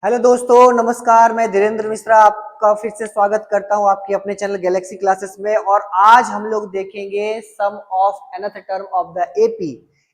Hello दोस्तों, नमस्कार। मैं धीरेन्द्र मिश्रा आपका फिर से स्वागत करता हूं आपके अपने चैनल गैलेक्सी क्लासेस में। और आज हम लोग देखेंगे sum of nth term of the AP.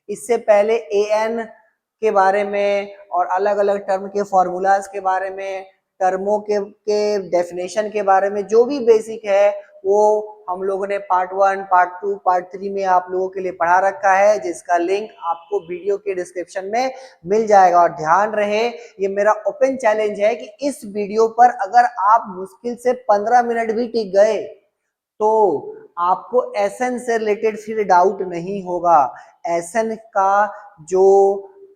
इससे पहले एएन के बारे में और अलग अलग टर्म के फॉर्मूलाज के बारे में, टर्मों के डेफिनेशन के बारे में जो भी बेसिक है वो हम लोगों ने पार्ट 1, पार्ट 2, पार्ट 3 में आप लोगों के लिए पढ़ा रखा है, जिसका लिंक आपको वीडियो के डिस्क्रिप्शन में मिल जाएगा। और ध्यान रहे, ये मेरा ओपन चैलेंज है कि इस वीडियो पर अगर आप मुश्किल से 15 मिनट भी टिक गए तो आपको एसएन से रिलेटेड फिर डाउट नहीं होगा। एसएन का जो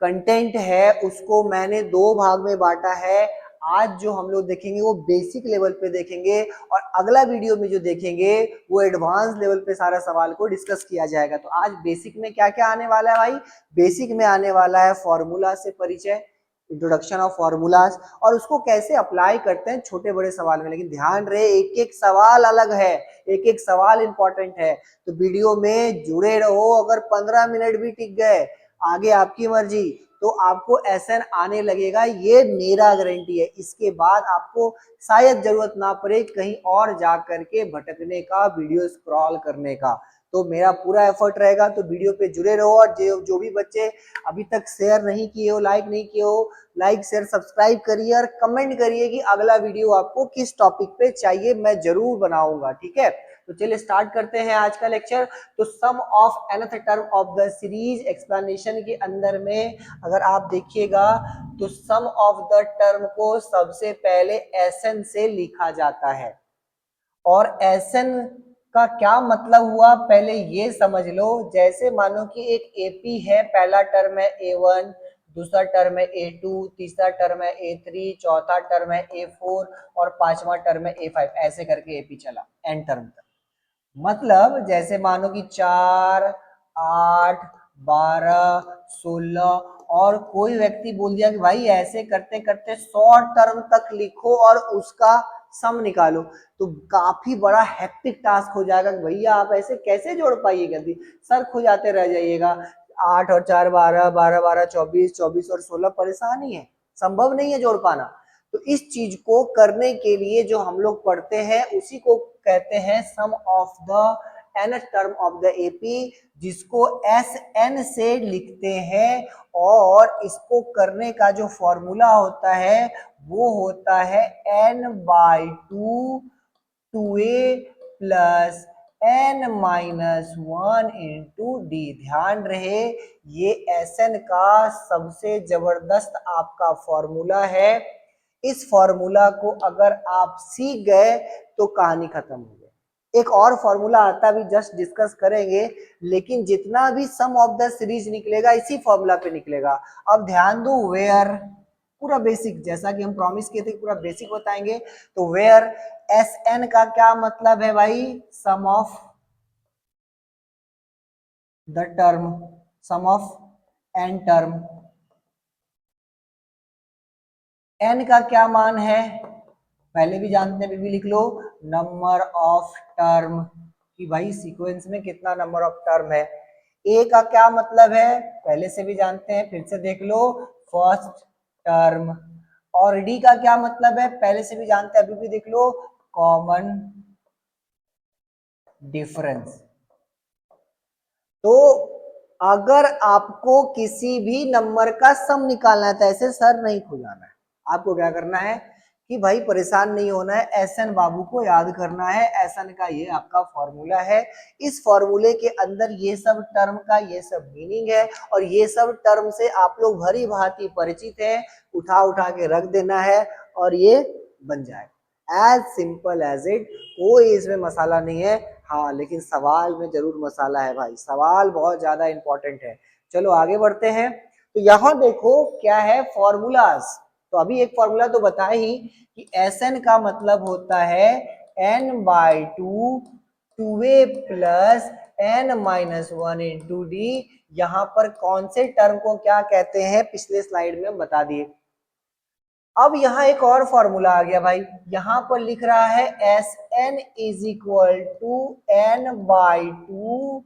कंटेंट है उसको मैंने दो भाग में बांटा है। आज जो हम लोग देखेंगे वो बेसिक लेवल पे देखेंगे और अगला वीडियो में जो देखेंगे वो एडवांस लेवल पे सारा सवाल को डिस्कस किया जाएगा। तो आज बेसिक में क्या क्या आने वाला है भाई? बेसिक में आने वाला है फॉर्मूला से परिचय, इंट्रोडक्शन ऑफ फॉर्मूलाज, और उसको कैसे अप्लाई करते हैं छोटे बड़े सवाल में। लेकिन ध्यान रहे, एक एक सवाल अलग है, एक एक सवाल इंपॉर्टेंट है। तो वीडियो में जुड़े रहो। अगर 15 मिनट भी टिक गए, आगे आपकी मर्जी, तो आपको एसएन आने लगेगा, ये मेरा गारंटी है। इसके बाद आपको शायद जरूरत ना पड़े कहीं और जा करके भटकने का, वीडियो स्क्रॉल करने का। तो मेरा पूरा एफर्ट रहेगा, तो वीडियो पे जुड़े रहो। और जो भी बच्चे अभी तक शेयर नहीं किए हो, लाइक नहीं किए हो, लाइक शेयर सब्सक्राइब करिए और कमेंट करिए कि अगला वीडियो आपको किस टॉपिक पे चाहिए, मैं जरूर बनाऊंगा। ठीक है, तो चलिए स्टार्ट करते हैं आज का लेक्चर। तो sum of nth term of the series explanation के अंदर में अगर आप देखिएगा तो सम ऑफ द टर्म को सबसे पहले एसएन से लिखा जाता है। और एसएन का क्या मतलब हुआ पहले ये समझ लो। जैसे मानो कि एक एपी है, पहला टर्म है A1, दूसरा टर्म है A2, तीसरा टर्म है A3, चौथा टर्म है A4 और पांचवा टर्म है A5, ऐसे करके एपी चला एन टर्म तक। मतलब जैसे मानो कि 4, 8, 12, 16 और कोई व्यक्ति बोल दिया कि भाई ऐसे करते करते 100 टर्म तक लिखो और उसका सम निकालो, तो काफी बड़ा हेक्टिक टास्क हो जाएगा। भैया आप ऐसे कैसे जोड़ पाइएगा? सर खो जाते रह जाइएगा। 8 और 4 12, 12 12 24, 24 और 16 परेशानी है, संभव नहीं है जोड़ पाना। तो इस चीज को करने के लिए जो हम लोग पढ़ते हैं उसी को कहते हैं sum of the nth term of the AP, जिसको एस एन से लिखते हैं। और इसको करने का जो फॉर्मूला होता है वो होता है n/2 2a plus n-1 into D. ध्यान रहे, ये एसएन का सबसे जबरदस्त आपका फॉर्मूला है। इस फॉर्मूला को अगर आप सीख गए तो कहानी खत्म हो गई। एक और फॉर्मूला आता भी, जस्ट डिस्कस करेंगे, लेकिन जितना भी सम ऑफ द सीरीज निकलेगा इसी फॉर्मूला पे निकलेगा। अब ध्यान दो, वेयर पूरा बेसिक, जैसा कि हम प्रॉमिस किए थे पूरा बेसिक बताएंगे। तो वेयर एस एन का क्या मतलब है भाई? Sum of the term, sum of n term. N का क्या मान है पहले भी जानते हैं, अभी भी लिख लो, नंबर ऑफ टर्म, कि भाई सीक्वेंस में कितना नंबर ऑफ टर्म है। ए का क्या मतलब है पहले से भी जानते हैं, फिर से देख लो, फर्स्ट टर्म। और डी का क्या मतलब है पहले से भी जानते हैं, अभी भी देख लो, कॉमन डिफरेंस। तो अगर आपको किसी भी नंबर का सम निकालना है तो ऐसे सर नहीं खुजाना है। आपको क्या करना है कि भाई परेशान नहीं होना है, एसएन बाबू को याद करना है। एसएन का ये आपका फॉर्मूला है। इस फॉर्मूले के अंदर ये सब टर्म का ये सब मीनिंग है और ये सब टर्म से आप लोग भली भांति परिचित हैं। उठा उठा के रख देना है और ये बन जाए, एज सिंपल एज इट। कोई इसमें मसाला नहीं है। हाँ, लेकिन सवाल में जरूर मसाला है भाई, सवाल बहुत ज्यादा इंपॉर्टेंट है। चलो आगे बढ़ते हैं। तो यहाँ देखो क्या है फॉर्मूलाज। तो अभी एक फॉर्मूला तो बता ही कि एसएन का मतलब होता है n/2 2a plus n-1 into D. यहाँ पर कौन से टर्म को क्या कहते हैं पिछले स्लाइड में हम बता दिए। अब यहाँ एक और फॉर्मूला आ गया भाई, यहाँ पर लिख रहा है S n is equal to n/2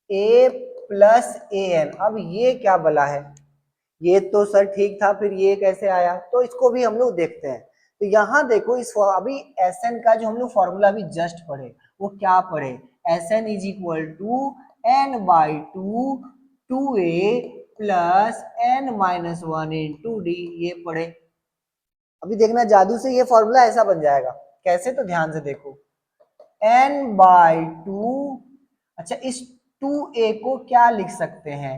a plus a n. अब ये क्या बला है? ये तो सर ठीक था, फिर ये कैसे आया? तो इसको भी हम लोग देखते हैं। तो यहाँ देखो इस अभी Sn का जो हम लोग फॉर्मूला भी जस्ट पढ़े वो क्या पढ़े? Sn is equal to n/2 2a plus n-1 into D, ये पढ़े। अभी देखना जादू से ये फॉर्मूला ऐसा बन जाएगा। कैसे? तो ध्यान से देखो, n/2, अच्छा इस 2a को क्या लिख सकते हैं?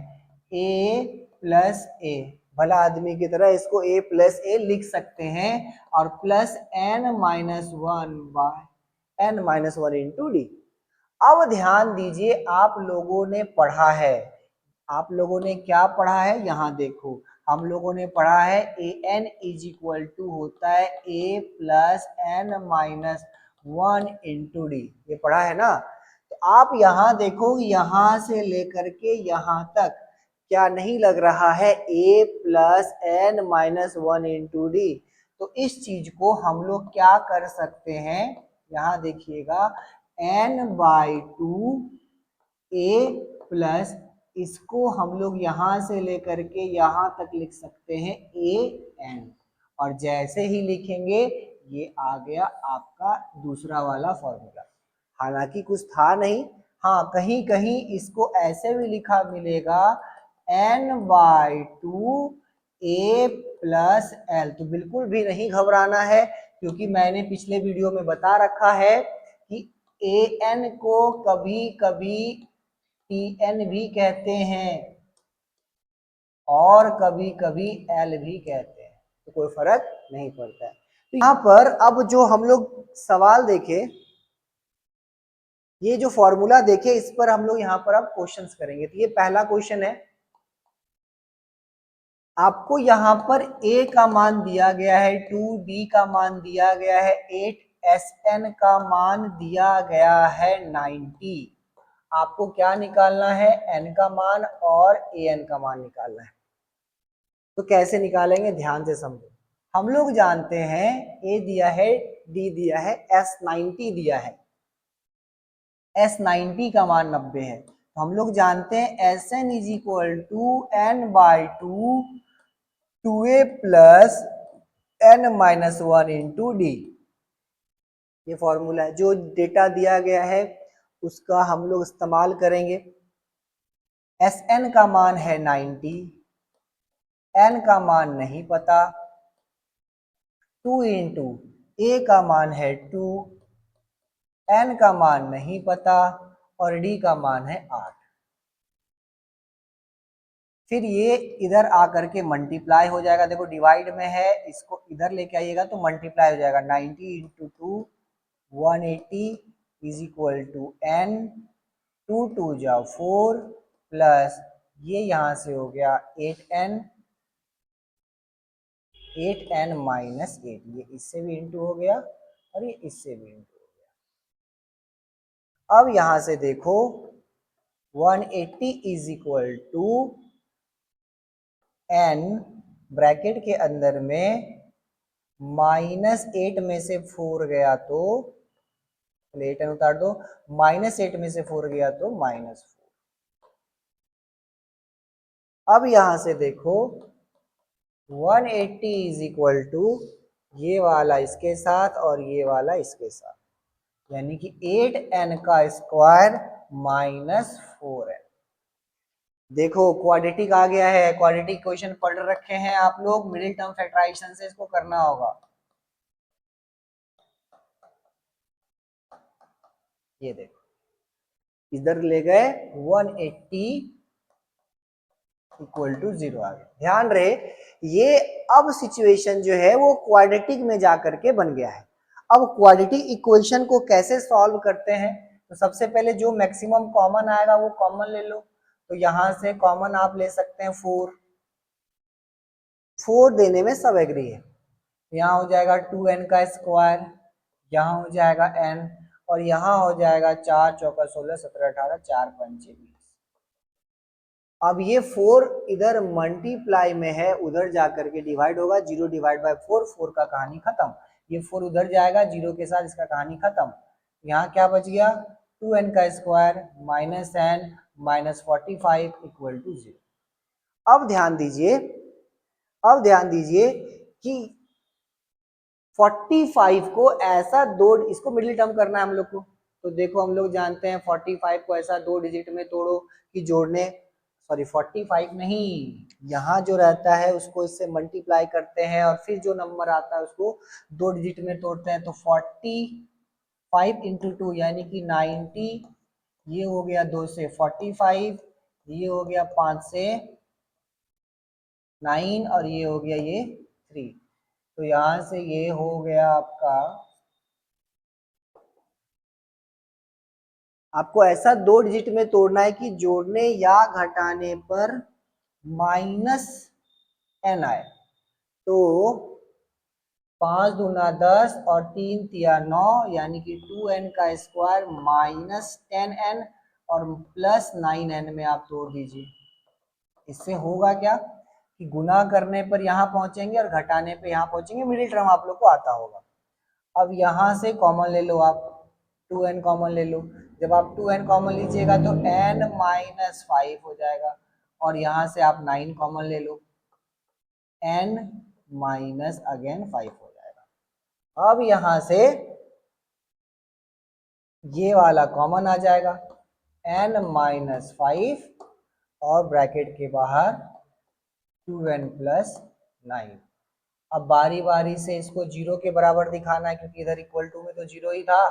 a प्लस ए, भला आदमी की तरह इसको a प्लस ए लिख सकते हैं, और प्लस n-1 इंटू डी। अब ध्यान दीजिए, आप लोगों ने पढ़ा है, आप लोगों ने क्या पढ़ा है? यहाँ देखो, हम लोगों ने पढ़ा है an इज इक्वल टू होता है a plus n-1 into D, ये पढ़ा है ना? तो आप यहाँ देखो, यहाँ से लेकर के यहाँ तक क्या नहीं लग रहा है? a plus n-1 into d. तो इस चीज को हम लोग क्या कर सकते हैं? यहाँ देखिएगा, n/2 a प्लस, इसको हम लोग यहां से लेकर के यहां तक लिख सकते हैं an, और जैसे ही लिखेंगे ये आ गया आपका दूसरा वाला फॉर्मूला। हालांकि कुछ था नहीं, हाँ कहीं कहीं इसको ऐसे भी लिखा मिलेगा n/2 a प्लस l। तो बिल्कुल भी नहीं घबराना है, क्योंकि मैंने पिछले वीडियो में बता रखा है कि an को कभी कभी tn भी कहते हैं और कभी कभी l भी कहते हैं, तो कोई फर्क नहीं पड़ता है। तो यहाँ पर अब जो हम लोग सवाल देखे, ये जो फॉर्मूला देखे, इस पर हम लोग यहाँ पर अब क्वेश्चंस करेंगे। तो ये पहला क्वेश्चन है, आपको यहाँ पर a का मान दिया गया है 2, b का मान दिया गया है 8, Sn का मान दिया गया है 90। आपको क्या निकालना है? n का मान और an का मान निकालना है। तो कैसे निकालेंगे? ध्यान से समझो। हम लोग जानते हैं a दिया है, d दिया है, S90 दिया है, S90 का मान 90 है। तो हम लोग जानते हैं Sn is equal to n/2 2a plus n-1 into D. ये फॉर्मूला है, जो डेटा दिया गया है उसका हम लोग इस्तेमाल करेंगे। Sn का मान है 90, n का मान नहीं पता, 2 इंटू a का मान है 2, n का मान नहीं पता, और d का मान है 8। फिर ये इधर आकर के मल्टीप्लाई हो जाएगा। देखो डिवाइड में है, इसको इधर लेके आइएगा तो मल्टीप्लाई हो जाएगा। 90 into 2 180 is equal to n, 2 2 जा 4 प्लस ये यहाँ से हो गया 8n, 8n माइनस 8, ये इससे भी इंटू हो गया और ये इससे भी इंटू हो गया। अब यहाँ से देखो 180 is equal to n bracket के अंदर में -8 में से 4 गया तो 8n उतार दो, -8 में से 4 गया तो -4। अब यहां से देखो 180 इज इक्वल टू ये वाला इसके साथ और ये वाला इसके साथ, यानी कि 8n का स्क्वायर -4n। देखो क्वाड्रेटिक आ गया है। क्वाड्रेटिक क्वेश्चन पढ़ रखे हैं आप लोग, मिडिल टर्म फैक्टराइजेशन से इसको करना होगा। ये देखो इधर ले गए 180 इक्वल टू 0 आ गया। ध्यान रहे ये अब सिचुएशन जो है वो क्वाड्रेटिक में जाकर के बन गया है। अब क्वाड्रेटिक इक्वेशन को कैसे सॉल्व करते हैं? तो सबसे पहले जो मैक्सिमम कॉमन आएगा वो कॉमन ले लो। तो यहां से कॉमन आप ले सकते हैं 4, 4 देने में सब एग्री है। यहाँ हो जाएगा 2n का स्क्वायर, यहाँ हो जाएगा n, और यहाँ हो जाएगा 4 चौका 16 17 18 4 5 20। अब ये 4 इधर मल्टीप्लाई में है, उधर जाकर के डिवाइड होगा। 0 डिवाइड बाय 4, 4 का कहानी खत्म। ये 4 उधर जाएगा 0 के साथ, इसका कहानी खत्म। यहाँ क्या बच गया? 2n का square minus n minus 45 equal to 0। अब ध्यान दीजिए अब ध्यान दीजिए कि 45 को ऐसा दो, इसको मिडिल टर्म करना है हम लोग को, तो देखो हम लोग जानते हैं 45 को ऐसा दो डिजिट में तोड़ो कि जोड़ने, सॉरी 45 नहीं, यहाँ जो रहता है उसको इससे मल्टीप्लाई करते हैं और फिर जो नंबर आता है उसको दो डिजिट में तोड़ते हैं। तो 45 इंटू 2 यानी कि 90, ये हो गया 2 से 45, ये हो गया 5 से 9 और ये हो गया ये 3। तो यहां से ये हो गया आपका, आपको ऐसा दो डिजिट में तोड़ना है कि जोड़ने या घटाने पर माइनस एन आए। तो 5 दूना 10 और 3 तिया 9 यानी कि 2n का स्क्वायर माइनस 10n और प्लस 9n में आप तोड़ दीजिए। इससे होगा क्या कि गुना करने पर यहाँ पहुंचेंगे और घटाने पे यहाँ पहुंचेंगे, मिडिल टर्म आप लोग को आता होगा। अब यहाँ से कॉमन ले लो आप, 2n कॉमन ले लो। जब आप 2n कॉमन लीजिएगा तो n माइनस 5 हो जाएगा और यहाँ से आप 9 कॉमन ले लो, n माइनस अगेन 5 हो जाएगा। अब यहाँ से ये वाला कॉमन आ जाएगा, n माइनस 5 और ब्रैकेट के बाहर 2n प्लस 9। अब बारी बारी से इसको जीरो के बराबर दिखाना है क्योंकि इधर इक्वल टू में तो जीरो ही था।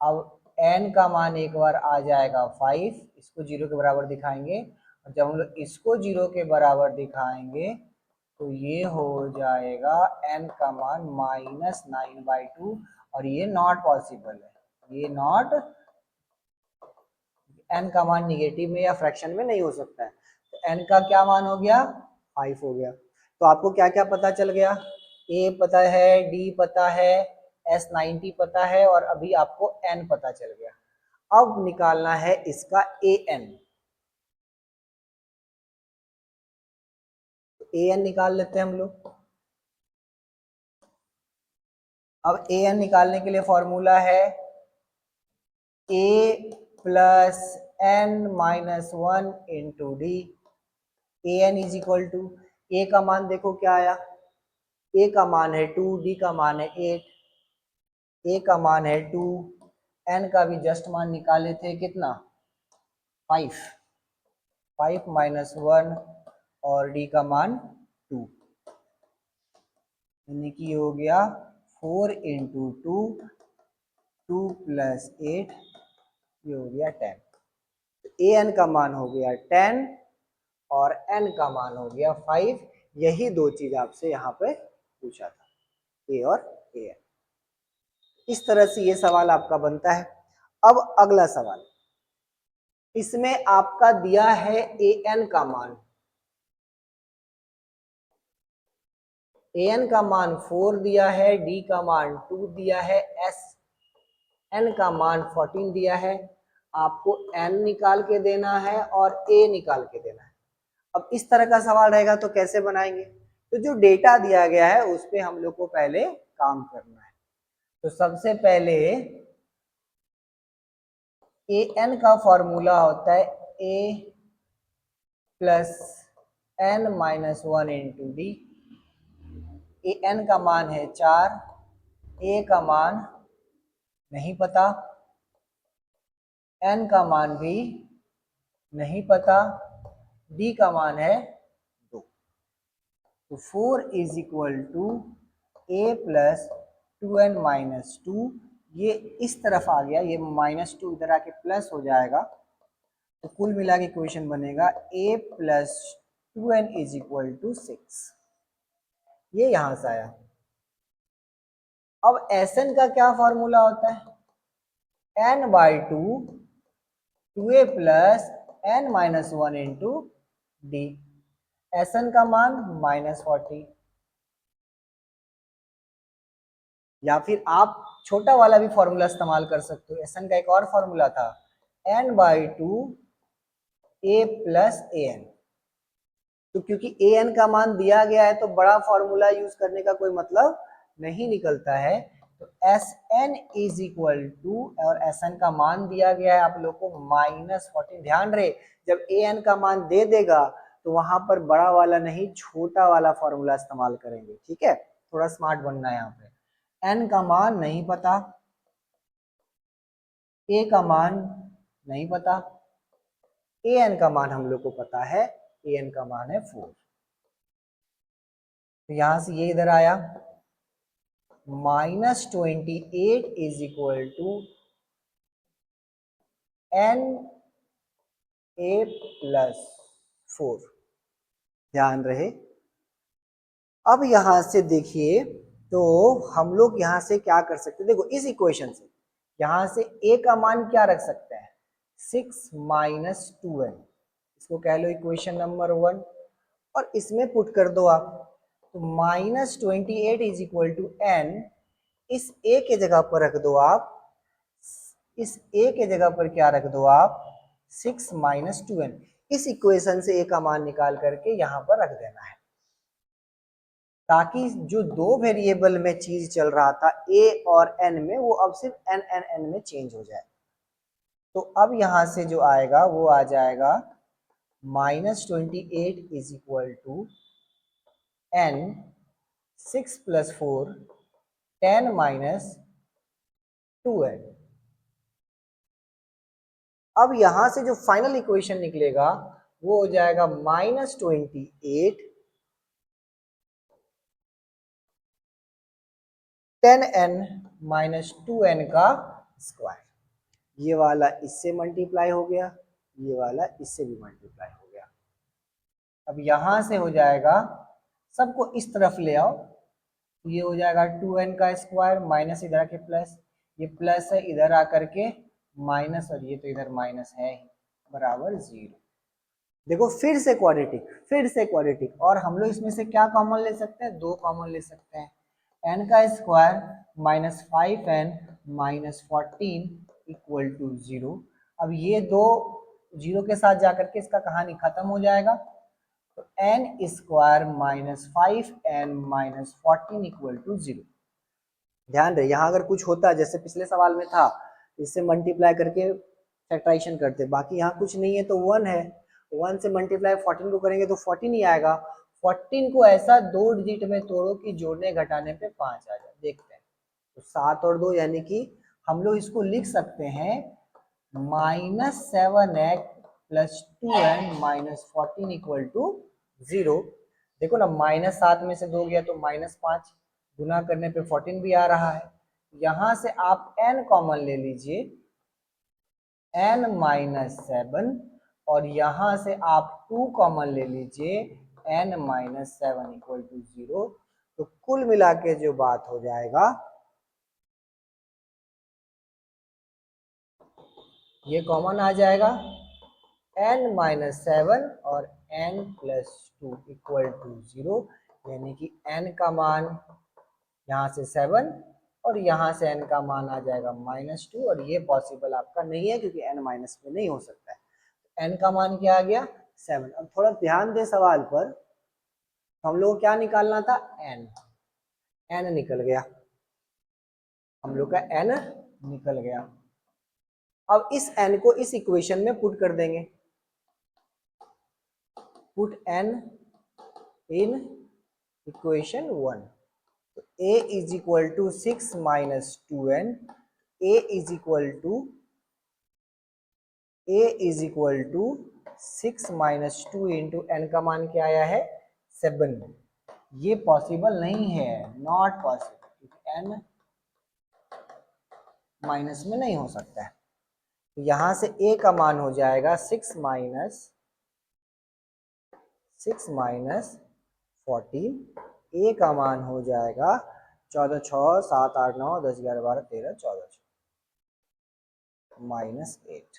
अब n का मान एक बार आ जाएगा 5, इसको जीरो के बराबर दिखाएंगे और जब हम लोग इसको जीरो के बराबर दिखाएंगे तो ये हो जाएगा n का मान माइनस 9/2 और ये नॉट पॉसिबल है, ये नॉट, n का मान निगेटिव में या फ्रैक्शन में नहीं हो सकता है। तो n का क्या मान हो गया, 5 हो गया। तो आपको क्या क्या पता चल गया, a पता है, d पता है, s90 पता है और अभी आपको n पता चल गया। अब निकालना है इसका an। an निकाल लेते हैं हम लोग। अब an निकालने के लिए फॉर्मूला है a plus n minus 1 into d. an is equal to, a का मान देखो क्या आया, a का मान है 2, d का मान है 8, a का मान है 2, n का भी जस्ट मान निकाले थे कितना 5, 5 माइनस 1 और d का मान 2, यानी कि हो गया 4 इंटू 2, 2 प्लस 8, ये हो गया 10। तो an का मान हो गया 10 और n का मान हो गया 5। यही दो चीज आपसे यहाँ पे पूछा था, a और an। इस तरह से ये सवाल आपका बनता है। अब अगला सवाल, इसमें आपका दिया है an का मान, an का मान 4 दिया है, d का मान 2 दिया है, n का मान 14 दिया है। आपको n निकाल के देना है और a निकाल के देना है। अब इस तरह का सवाल रहेगा तो कैसे बनाएंगे, तो जो डेटा दिया गया है उस पे हम लोग को पहले काम करना है। तो सबसे पहले an का फॉर्मूला होता है a plus n minus 1 into d. an का मान है 4, a का मान नहीं पता, n का मान भी नहीं पता, d का मान है 2। तो 4 is equal to a plus 2n minus 2, ये इस तरफ आ गया, ये माइनस 2 इधर आके प्लस हो जाएगा। तो कुल मिला के इक्वेशन बनेगा a plus 2n is equal to 6, ये यहां से आया। अब Sn का क्या फॉर्मूला होता है, n/2 2a plus n minus 1 into D. Sn का मान -40, या फिर आप छोटा वाला भी फॉर्मूला इस्तेमाल कर सकते हो। Sn का एक और फॉर्मूला था n/2 a प्लस an। तो क्योंकि an का मान दिया गया है तो बड़ा फॉर्मूला यूज करने का कोई मतलब नहीं निकलता है। तो Sn इज इक्वल टू, और Sn का मान दिया गया है आप लोग को -14। ध्यान रहे जब an का मान दे देगा तो वहां पर बड़ा वाला नहीं छोटा वाला फॉर्मूला इस्तेमाल करेंगे। ठीक है, थोड़ा स्मार्ट बनना है यहाँ पे। n का मान नहीं पता, a का मान नहीं पता, an का मान हम लोग को पता है, an का मान है 4। तो यहां से ये इधर आया, -28 इज इक्वल टू na+4। ध्यान रहे। अब यहां से देखिए, तो हम लोग यहां से क्या कर सकते हैं, देखो इस इक्वेशन से यहां से a का मान क्या रख सकते हैं, 6 - 2n, इसको कह लो इक्वेशन नंबर 1, और इसमें पुट कर दो आप। तो -28 इज इक्वल टू n, इस a के जगह पर रख दो आप, इस a के जगह पर क्या रख दो आप, 6 - 2n। इस इक्वेशन से a का मान निकाल करके यहां पर रख देना है, ताकि जो दो वेरिएबल में चीज चल रहा था a और n में, वो अब सिर्फ n में चेंज हो जाए। तो अब यहां से जो आएगा वो आ जाएगा -28 is equal to n 6 + 4 10 - 2n। अब यहां से जो फाइनल इक्वेशन निकलेगा वो हो जाएगा -28 10n - 2n का स्क्वायर। ये वाला इससे मल्टीप्लाई हो गया, ये वाला इससे भी मल्टीप्लाई हो गया। अब यहां से हो जाएगा, सबको इस तरफ ले आओ, तो ये हो जाएगा 2n का स्क्वायर, माइनस इधर आके प्लस, ये प्लस है इधर आकर के माइनस, और ये तो इधर माइनस है ही, बराबर 0। देखो फिर से क्वाड्रेटिक, फिर से क्वाड्रेटिक, और हम लोग इसमें से क्या कॉमन ले सकते हैं, 2 कॉमन ले सकते हैं। n का स्क्वायर -5n - 14 इक्वल टू 0। अब ये दो 0 के साथ जाकर के इसका कहानी खत्म हो जाएगा। तो n square -5n - 14 equal to 0। ध्यान रहे, यहाँ अगर कुछ होता है जैसे पिछले सवाल में था, इससे मल्टीप्लाई करके फैक्टराइजेशन करते, बाकी यहाँ कुछ नहीं है तो 1 है, 1 से मल्टीप्लाई 14 को करेंगे तो 14 ही आएगा। 14 को ऐसा 2 डिजिट में तोड़ो कि जोड़ने घटाने पे 5 आ जाए, देखते हैं। तो 7 और 2 यानी कि हम लोग इसको लिख सकते हैं -7x + 2n - 14 इक्वल टू 0। देखो ना, -7 में से 2 गया तो -5, गुना करने पे 14 भी आ रहा है। यहां से आप n कॉमन ले लीजिए, n - 7, और यहां से आप 2 कॉमन ले लीजिए, n - 7 इक्वल टू 0। तो कुल मिला के जो बात हो जाएगा, ये कॉमन आ जाएगा, n - 7 और n + 2 इक्वल टू 0, यानी कि n का मान यहाँ से 7 और यहाँ से n का मान आ जाएगा -2, और ये पॉसिबल आपका नहीं है क्योंकि n माइनस में नहीं हो सकता है। n का मान क्या आ गया, 7। अब थोड़ा ध्यान दे सवाल पर, हम लोग को क्या निकालना था, n निकल गया, हम लोग का n निकल गया। अब इस n को इस इक्वेशन में पुट कर देंगे, पुट n इन इक्वेशन 1। तो a is equal to 6 - 2n, a is equal to 6 - 2 into n का मान क्या आया है, 7। ये पॉसिबल नहीं है, नॉट पॉसिबल, n माइनस में नहीं हो सकता है। तो यहां से a का मान हो जाएगा 6 - 14, a का मान हो जाएगा 14 6 7 8 9 10 11 12 13 14 -8।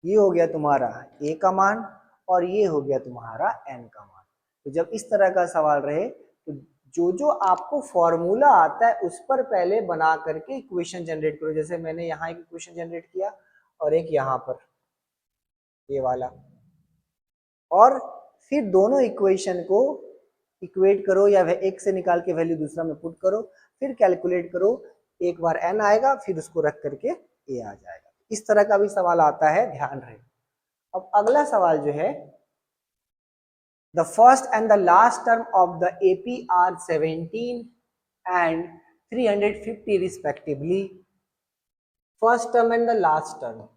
ये हो गया तुम्हारा a का मान, और ये हो गया तुम्हारा n का मान। तो जब इस तरह का सवाल रहे तो जो जो आपको फॉर्मूला आता है उस पर पहले बना करके इक्वेशन जनरेट करो। जैसे मैंने यहाँ एक इक्वेशन जनरेट किया और एक यहाँ पर ये वाला, और फिर दोनों इक्वेशन को इक्वेट करो या एक से निकाल के वैल्यू दूसरा में पुट करो, फिर कैलकुलेट करो, एक बार n आएगा फिर उसको रख करके a आ जाएगा। इस तरह का भी सवाल आता है, ध्यान रहे। अब अगला सवाल जो है The first and the last term of the AP are 17 and 350 respectively. First term and the last term.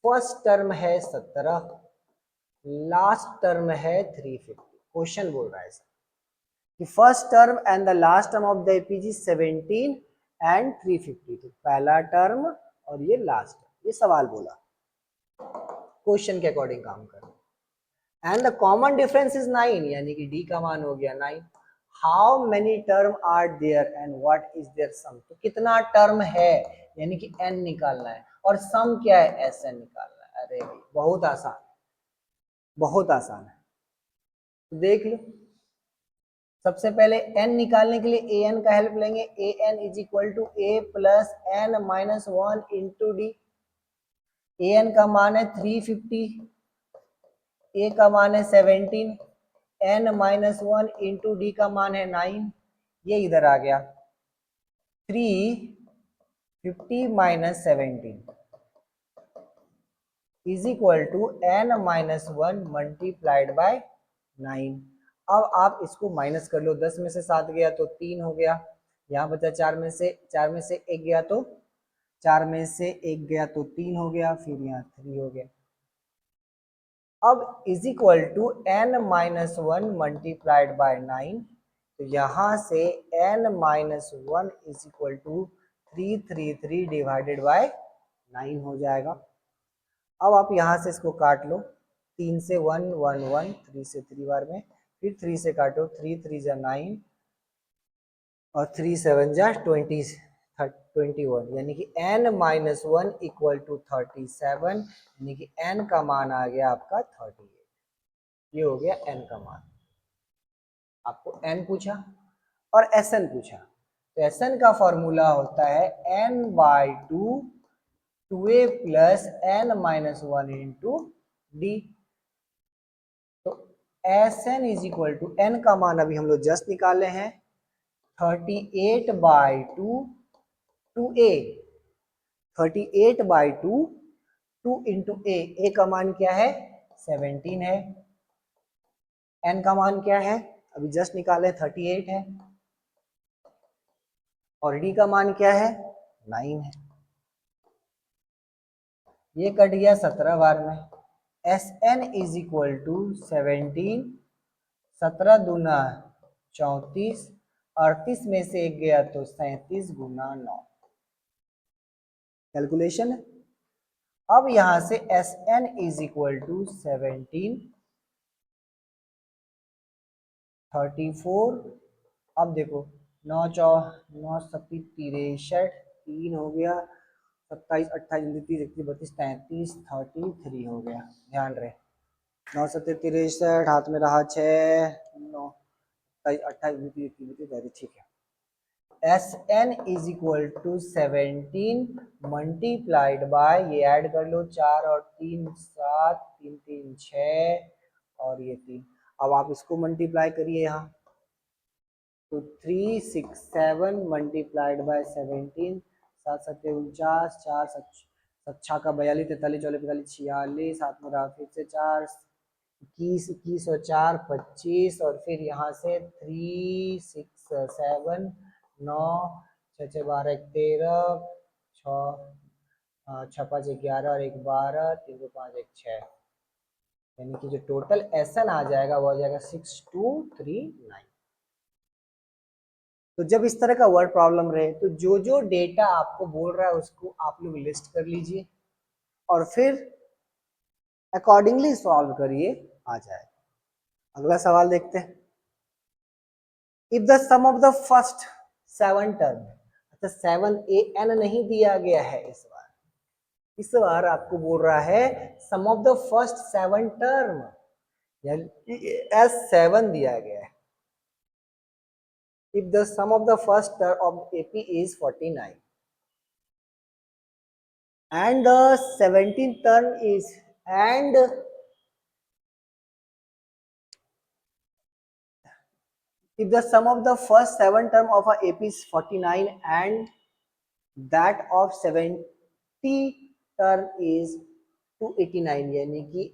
First term है 17, लास्ट टर्म है 350. क्वेश्चन बोल रहा है कि first term and the last term of the APG 17 and 350. तो पहला term और ये लास्ट टर्म, ये सवाल बोला, क्वेश्चन के अकॉर्डिंग काम कर. And the common difference is 9, यानी कि डी का मान हो गया 9. How many term are there and what is there sum. तो कितना टर्म है, यानी कि n निकालना है, और सम क्या है, Sn निकालना है. अरे भाई बहुत आसान, बहुत आसान है. तो देख लो, सबसे पहले n निकालने के लिए an का हेल्प लेंगे. an is equal to a plus n minus 1 into d. an का मान है 350, a का मान है 17, n माइनस 1 इंटू डी का मान है 9. ये इधर आ गया 350 minus 17 is equal to n minus 1 multiplied by 9. अब आप इसको माइनस कर लो, 10 में से 7 गया तो 3 हो गया, यहाँ बचा 4 में से 1 गया तो 4 में से 1 गया तो 3 हो गया, फिर यहाँ 3 हो गया. अब is equal to n minus 1 multiplied by 9. तो यहाँ से n minus 1 is equal to 333 divided by 9 हो जाएगा. अब आप यहाँ से इसको काट लो, 3 से 1 1 1, 3 से 3 बार में, फिर 3 से काटो, 3 3 जा 9 और 3 7 जा 21, यानी कि n माइनस 1 इक्वल टू 37, यानी कि n का मान आ गया आपका 38. ये हो गया n का मान. आपको n पूछा और Sn पूछा, तो Sn का फॉर्मूला होता है n by 2 2a plus n minus 1 into d. तो Sn is equal to, n का मान अभी हम लोग जस्ट निकाले हैं 38 by 2 2a, 38 by 2 2 into a का मान क्या है 17 है, n का मान क्या है अभी जस्ट निकाले 38 है, और d का मान क्या है 9 है. ये कट गया 17 बार में. Sn इज इक्वल टू 17, 17 दूना 34, 38 में से 1 गया तो 37 गुना 9. कैलकुलेशन. अब यहां से Sn इज इक्वल टू 17 34. अब देखो 9 चौ 9 सत्ती 63, 3 हो गया, 27 28 30 31 32 33 33 हो गया. ध्यान रहे 9 सत्ते 63, हाथ में रहा 6 9 27 28 30 31 32, ठीक है. Sn is equal to 17 multiplied by, ये ऐड कर लो 4 और 3 7, 3 3 6 और ये 3. अब आप इसको मल्टीप्लाई करिए यहाँ, तो 367 मल्टीप्लाइड बाय 17, 7 सत्ते 49, 4 सच्छा का 42 43 44 45 46, हाथ में रहा फिर से 4 21 21 और 4 25, और फिर यहाँ से 3 6 7 9 6 6 12 13 6 5 11 और 1 12 3 2 5 1 6, यानी कि जो टोटल Sn आ जाएगा वो आ जाएगा 6239. तो जब इस तरह का वर्ड प्रॉब्लम रहे तो जो जो डेटा आपको बोल रहा है उसको आप लोग लिस्ट कर लीजिए और फिर अकॉर्डिंगली सॉल्व करिए, आ जाए. अगला सवाल देखते हैं. If the sum of the first 7 term, अच्छा 7an नहीं दिया गया है इस बार आपको बोल रहा है सम ऑफ द फर्स्ट 7 टर्म, यानी S7 दिया गया है. If the sum of the first term of AP is 49 and the 17th term is, and if the sum of the first 7 term of a AP is 49 and that of 70 term is 289, यानी कि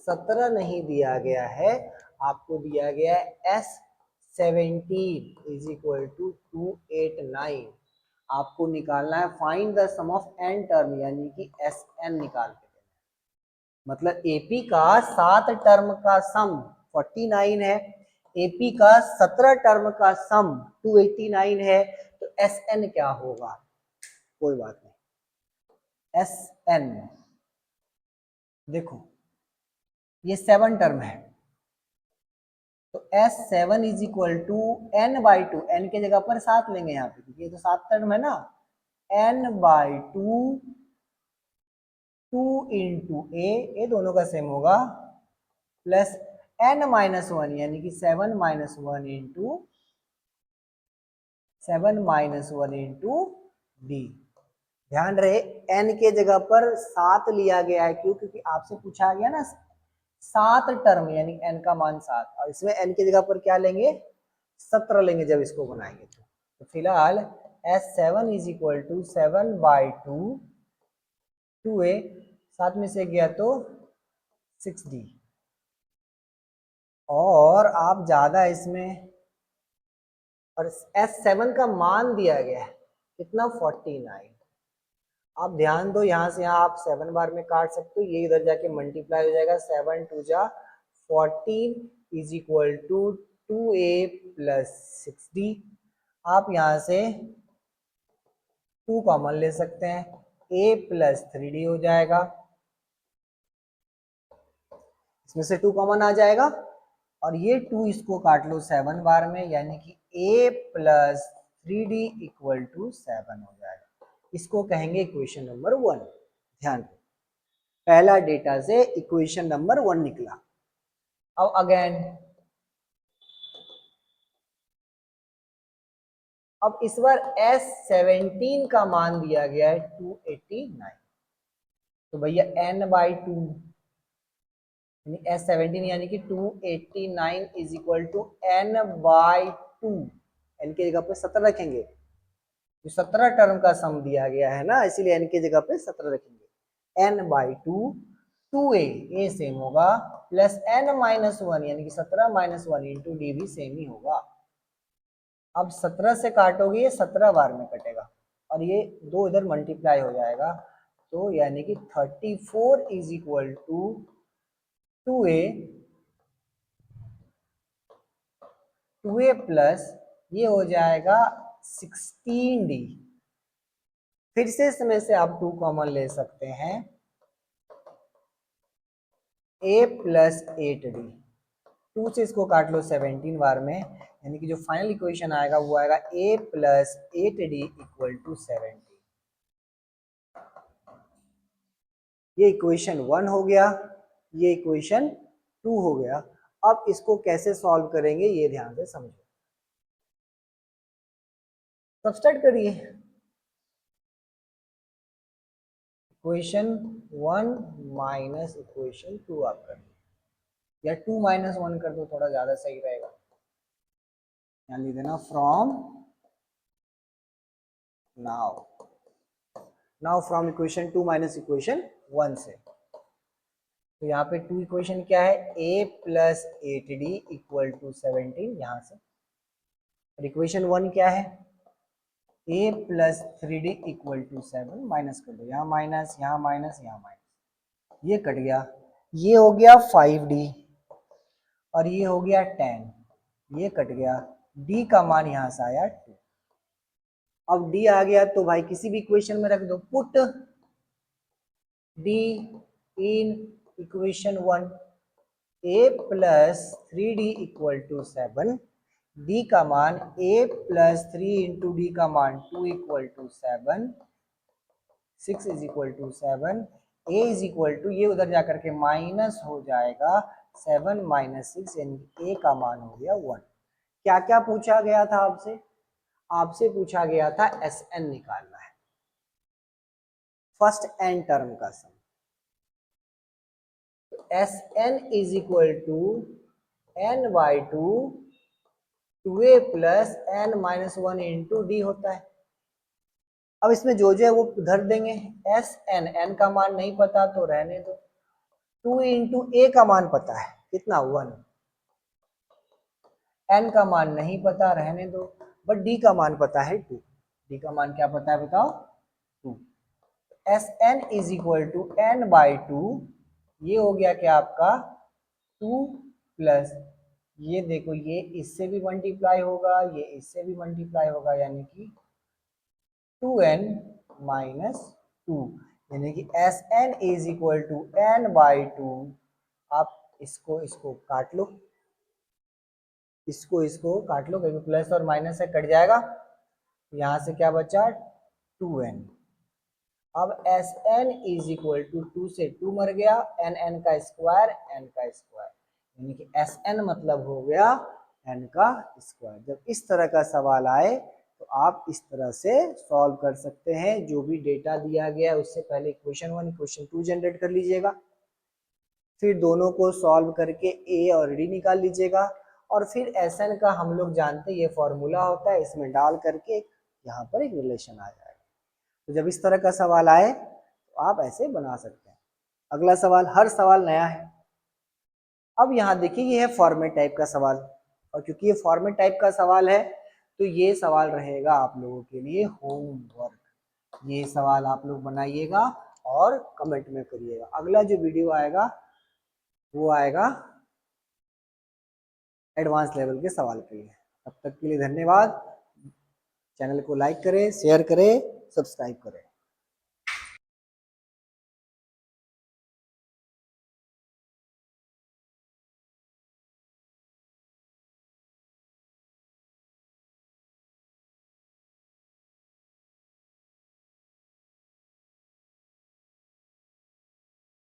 17 नहीं दिया गया है, आपको दिया गया है S17 इज इक्वल टू 289। आपको निकालना है find the sum of n term, यानी कि Sn निकाल के देना। मतलब एपी का 7 टर्म का सम 49 है, एपी का 17 टर्म का सम 289 है, तो Sn क्या होगा? कोई बात नहीं, Sn देखो ये 7 टर्म है, तो S7 is equal to n/2, n के जगह पर 7 लेंगे यहाँ पे क्योंकि ये तो 7 टर्म है ना, n/2 2 इंटू ए दोनों का सेम होगा, प्लस n-1 यानी कि 7-1 इंटू 7-1 इंटू डी। ध्यान रहे n के जगह पर 7 लिया गया है, क्यों? क्योंकि आपसे पूछा गया ना 7 टर्म यानी n का मान 7, और इसमें n की जगह पर क्या लेंगे? 17 लेंगे जब इसको बनाएंगे तो फिलहाल S7 is equal to 7/2 2a, 7 में से गया तो 6d, और आप ज्यादा इसमें, और S7 का मान दिया गया है कितना? 49। आप ध्यान दो, यहाँ से यहाँ आप 7 बार में काट सकते हो, ये इधर जाके मल्टीप्लाई हो जाएगा, 7 2 जा 14 is equal to 2a plus 6d। आप यहाँ से 2 कॉमन ले सकते हैं, a प्लस 3d हो जाएगा, इसमें से 2 कॉमन आ जाएगा, और ये 2 इसको काट लो 7 बार में, यानी कि a plus 3d equal to 7 हो जाएगा। इसको कहेंगे इक्वेशन नंबर 1। ध्यान दो, पहला डेटा से इक्वेशन नंबर 1 निकला। अब अगेन, अब इस बार S17 का मान दिया गया है 289, तो भैया n/2 यानी S17 यानी कि 289 is equal to n/2, n की जगह पे 17 रखेंगे, जो 17 टर्म का सम दिया गया है ना, इसीलिए n की जगह पे 17 रखेंगे। n/2 2a सेम होगा, प्लस n-1 यानी कि 17-1 इंटू डी भी सेम ही होगा। अब 17 से काटोगे ये 17 बार में कटेगा, और ये 2 इधर मल्टीप्लाई हो जाएगा, तो यानी कि 34 is equal to 2a plus ये हो जाएगा 16d। फिर से इसमें से आप 2 कॉमन ले सकते हैं, a प्लस 8d, 2 से इसको काट लो 17 बार में, यानी कि जो फाइनल इक्वेशन आएगा वो आएगा a plus 8d equal to 17। ये इक्वेशन 1 हो गया, ये इक्वेशन 2 हो गया। अब इसको कैसे सॉल्व करेंगे ये ध्यान से समझो। सब्स्टिट्यूट करिए, इक्वेशन 1 माइनस इक्वेशन 2 आप कर दो, या 2 माइनस 1 कर दो, थोड़ा ज्यादा सही रहेगा। यहाँ लिख देना from now from equation 2 minus equation 1 से। तो यहाँ पे 2 इक्वेशन क्या है? a plus 8d equal to 17 यहाँ से, और इक्वेशन 1 क्या है? a plus 3d equal to 7, minus कर दो, यहाँ माइनस, यहाँ माइनस, यहाँ माइनस, ये कट गया, ये हो गया 5d, और ये हो गया 10, ये कट गया, d का मान यहाँ से आया 2। अब d आ गया तो भाई किसी भी इक्वेशन में रख दो, put d in equation 1, a plus 3d equal to 7, d का मान a प्लस 3 इंटू डी का मान 2 equal to 7, 6 is equal to 7, a is equal to, ये उधर जाकर के माइनस हो जाएगा 7 माइनस 6, यानी a का मान हो गया 1। क्या क्या पूछा गया था आपसे? आपसे पूछा गया था Sn निकालना है, फर्स्ट n टर्म का sum. Sn is equal to n/2 2a plus n-1 into d होता है। अब इसमें जो है वो धर देंगे, Sn, n का मान नहीं पता तो रहने दो, 2 इंटू ए का मान पता है कितना 1, एन का मान नहीं पता रहने दो, बट डी का मान पता है 2। डी का मान क्या पता है बताओ 2। S n is equal to n by 2, ये हो गया क्या आपका 2 प्लस ये देखो ये इससे भी मल्टीप्लाई होगा, ये इससे भी मल्टीप्लाई होगा, यानी कि 2n माइनस 2, यानी कि s n is equal to n by 2। आप इसको काट लो, इसको काट लो, क्योंकि प्लस और माइनस से कट जाएगा, यहां से क्या बचा 2n। अब s n is equal to 2 से 2 मर गया, एन एन का स्क्वायर, एन का स्क्वायर, यानी कि एस एन मतलब हो गया एन का स्क्वायर। जब इस तरह का सवाल आए तो आप इस तरह से सॉल्व कर सकते हैं। जो भी डेटा दिया गया है उससे पहले इक्वेशन 1 इक्वेशन 2 जनरेट कर लीजिएगा, फिर दोनों को सॉल्व करके ए और डी निकाल लीजिएगा, और फिर एस एन का हम लोग जानते हैं ये फॉर्मूला होता है, इसमें डाल करके यहाँ पर एक रिलेशन आ जाएगा। तो जब इस तरह का सवाल आए तो आप ऐसे बना सकते हैं। अगला सवाल, हर सवाल नया है। अब यहाँ देखिए ये है फॉर्मेट टाइप का सवाल, और क्योंकि ये फॉर्मेट टाइप का सवाल है तो ये सवाल रहेगा आप लोगों के लिए होमवर्क। ये सवाल आप लोग बनाइएगा और कमेंट में करिएगा। अगला जो वीडियो आएगा वो आएगा एडवांस लेवल के सवाल के लिए। तब तक के लिए धन्यवाद। चैनल को लाइक करें, शेयर करें, सब्सक्राइब करें।